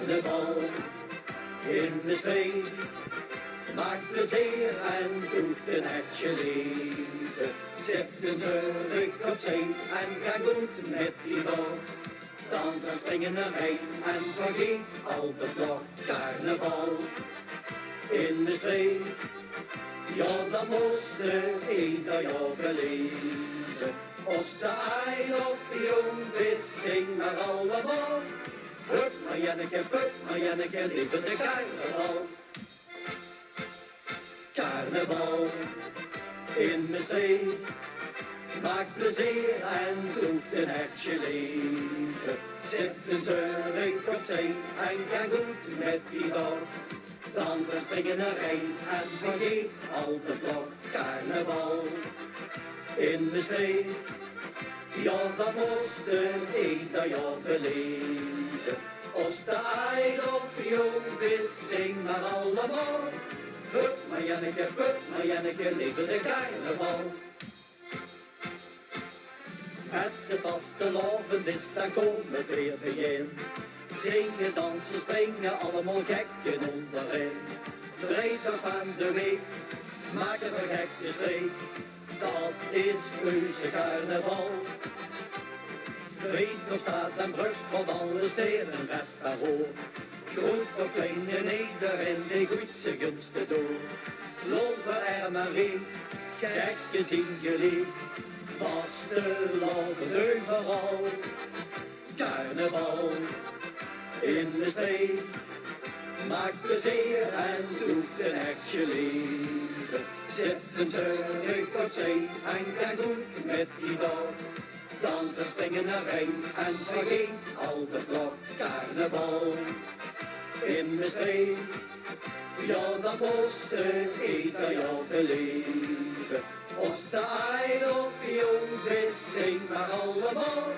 carnaval in Mestreech. Maakt plezier en doet een hartje leven. Zetten ze rug opzij en ga goed met die dog. Dans en springen erheen en vergeet al de blok. Carnaval in Mestreech, ja dat moest ieder jaar beleven. Als de ei of jong is, zing maar allemaal. Hup maar Janneke, lieve de carnaval. Carnaval in Mestreech, maakt plezier en doet een hartje leven. Zetten ze rug opzij en gaan goed met die dog. Dans en springen erheen en vergeet al de blok. Carnaval in Mestreech, ja dat moest ieder jaar beleven. Als de ei of jong is, zing maar allemaal. Hup maar Janneke, lieve de carnaval. Als ze vastelavond is, dan komen we weer bijeen. Zingen, dansen, springen, allemaal gekken onderin. De vrijdag van de week, maken we gekke streek. Dat is reuze carnaval. Vreed nog staat en brugst van alle steden met parool. Groot of klein in iedereen die goed zijn gunsten door. Lopen er maar in, gekken zien jullie. Vastelavond overal. Carnaval in Mestreech, maakt plezier en doet een hartje leven. Zetten ze rug opzij en gaan goed met die dog. Dans en springen erheen en vergeet al de blok. Carnaval in Mestreech, ja dat moest ieder jaar beleven. Als de ei of jong is, zing maar allemaal.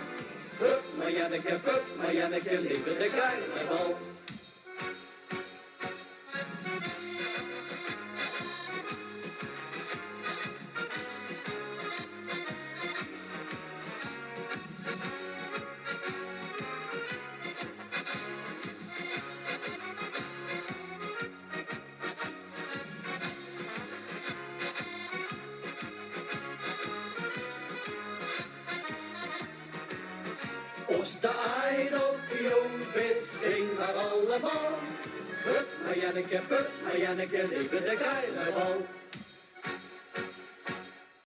Hup maar Janneke, lieve de carnaval. Als de ei of jong is, zing maar allemaal. Hup maar Janneke, lieve de carnaval.